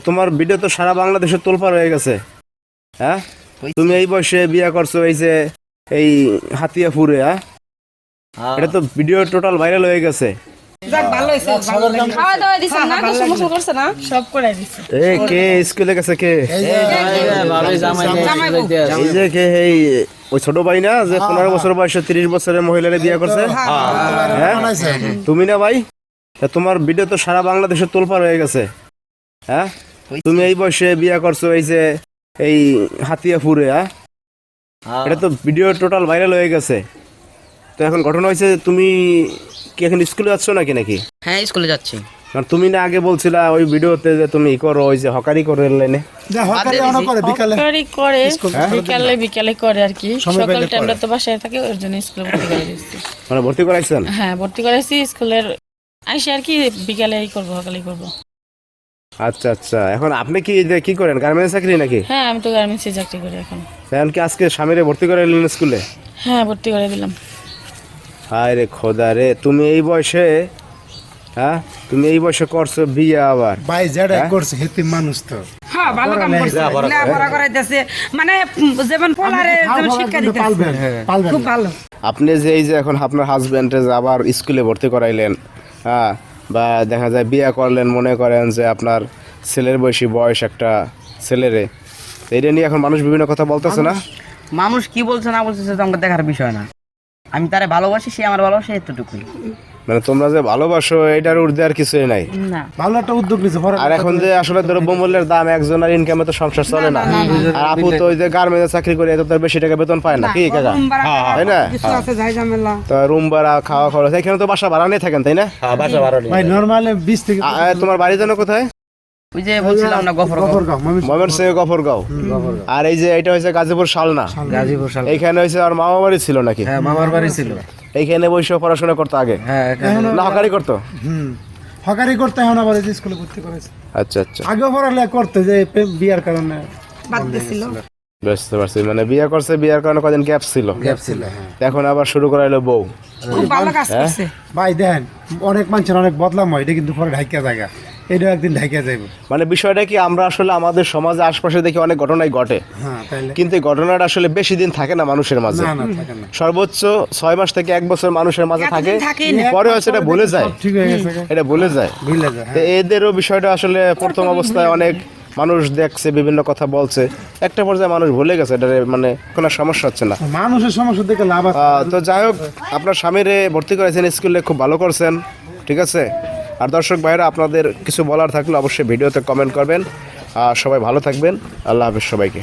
তোমার ভিডিও তো সারা বাংলাদেশে তোলপাড় হয়ে গেছে। হ্যাঁ, তুমি এই বয়সে বিয়ে করছো এই যে এই হাতিয়াপুরে। হ্যাঁ, এটা তো ভিডিও টোটাল ভাইরাল হয়ে গেছে। কে স্কুলে গেছে? কে এই যে কে এই ওই ছোট ভাই না যে 15 বছর বয়সে 30 বছরের মহিলারে বিয়ে করছে? হ্যাঁ, তুমি না ভাই? তোমার ভিডিও তো সারা বাংলাদেশে তোলপাড় হয়ে গেছে। হ্যাঁ, তুমি এই বয়সে বিয়ে করছো এই যে এই হাতিয়াপুরে। হ্যাঁ, এটা তো ভিডিও টোটাল ভাইরাল হয়ে গেছে। তো এখন ঘটনা হয়েছে, তুমি কি এখন স্কুলে যাচ্ছ নাকি? হ্যাঁ, স্কুলে যাচ্ছি। কারণ তুমি না আগে বলছিলা ওই ভিডিওতে যে তুমি করো ওই যে হকারি করে লাইনে। বিকালে করে আর কি, সকাল টাইমটা তো বাসায় থাকে, ওর জন্য স্কুলে ভর্তি করে দিচ্ছি। মানে ভর্তি করাইছেন? হ্যাঁ, ভর্তি করাইছি স্কুলের আইসি আর কি, বিকালেই করবো, সকালেই করবো। আচ্ছা আচ্ছা, এখন আপনি কি করেন? গার্মেন্টস চাকরি নাকি? হ্যাঁ, আমি তো গার্মেন্টসে চাকরি করি এখন। এখন কি আজকে স্বামীরে ভর্তি করে এলেন স্কুলে? হ্যাঁ, ভর্তি করে দিলাম। হায় রে খোদা রে, তুমি এই বয়সে, হ্যাঁ তুমি এই বয়সে করছো বিয়ে আবার? ভাই যেটা করছে হেতি মানুষ তো হ্যাঁ, ভালো কাম করছে, লেখাপড়া করাইতেছে, মানে যেমন পোলারে যেমন শিক্ষা দিতেছে, খুব ভালো। আপনি যে এই যে এখন আপনার হাজবেন্ডে যে আবার স্কুলে ভর্তি করাইলেন, হ্যাঁ, বা দেখা যায় বিয়ে করলেন, মনে করেন যে আপনার ছেলের বয়স একটা ছেলেরে, এটা নিয়ে এখন মানুষ বিভিন্ন কথা বলতেছে না? মানুষ কি বলছে না বলছে সেটা আমাকে দেখার বিষয় না। আমি তারে ভালোবাসি, সে আমার ভালোবাসে, এতটুকুই। মানে তোমরা যে ভালোবাসো এটার ঊর্ধ্বে আর কিছুই নাই। না, ভালো একটা উদ্যোগ নিছে। আর এখন যে আসলে দ্রব্যমূল্যের দাম, একজনের ইনকামে তো সংসার চলে না। আর আপু তো ওই যে গার্মেন্টে চাকরি করে এত তার বেশি টাকা বেতন পায় না, কি কাকা? তাই না? তো রুম ভাড়া, খাওয়া খরচ, এখানে তো বাসা ভাড়া নিয়ে থাকেন, তাই না? ভাই নরমালি 20 থেকে তোমার বাড়ি যেন কোথায়? ওই যে বলছিলাম না, গফরগাঁও, ময়মনসিংহ গফরগাঁও। আর এই যে এটা হয়েছে গাজীপুর শালনা। গাজীপুর সাল। এইখানে হয়েছে আর মামা বাড়ি ছিল নাকি? হ্যাঁ, মামার বাড়ি ছিল। এইখানে বসে পড়াশোনা করতো আগে? হ্যাঁ, না হকারি করতো? হকারি করতে এখন আবার এই স্কুলে ভর্তি করেছে। আচ্ছা আচ্ছা, আগেও পড়ালে করতে যে বিয়ার কারণে বাদ দিছিল। বুঝতে পারছি। মানে বিয়ে করছে, বিয়ের কারণে কদিন গ্যাপ ছিল, হ্যাঁ। এখন আবার শুরু করাইলো বউ। খুব ভালো কাজ করছে। ভাই দেখেন অনেক মানুষের অনেক বদলাম হয়, এটা কিন্তু পরে ঢাকিয়া জায়গা, এটা একদিন ঢাকিয়া যাইব। মানে বিষয়টা কি, আমরা আসলে আমাদের সমাজে আশপাশে দেখি অনেক ঘটনাই ঘটে, হ্যাঁ তাইলে কিন্তু এই ঘটনাটা আসলে বেশি দিন থাকে না মানুষের মাঝে। না থাকে না, সর্বোচ্চ 6 মাস থেকে 1 বছর মানুষের মাঝে থাকে, এতদিন থাকেই না। পরে হচ্ছে এটা ভুলে যায়, ঠিক হয়ে গেছে, এটা ভুলে যায়। ভুলে যায়। তো এদেরও বিষয়টা আসলে প্রথম অবস্থায় অনেক মানুষ দেখছে, বিভিন্ন কথা বলছে, একটা পর্যায়ে মানুষ ভুলে গেছে, এটা মানে কোনো সমস্যা হচ্ছে না। মানুষের সমস্যা দেখে লাভ আছে। তো যাই হোক, আপনার স্বামীরে ভর্তি করেছেন স্কুলে, খুব ভালো করছেন, ঠিক আছে। আর দর্শক ভাইরা, আপনাদের কিছু বলার থাকলে অবশ্যই ভিডিওতে কমেন্ট করবেন। সবাই ভালো থাকবেন, আল্লাহ হাফেজ সবাইকে।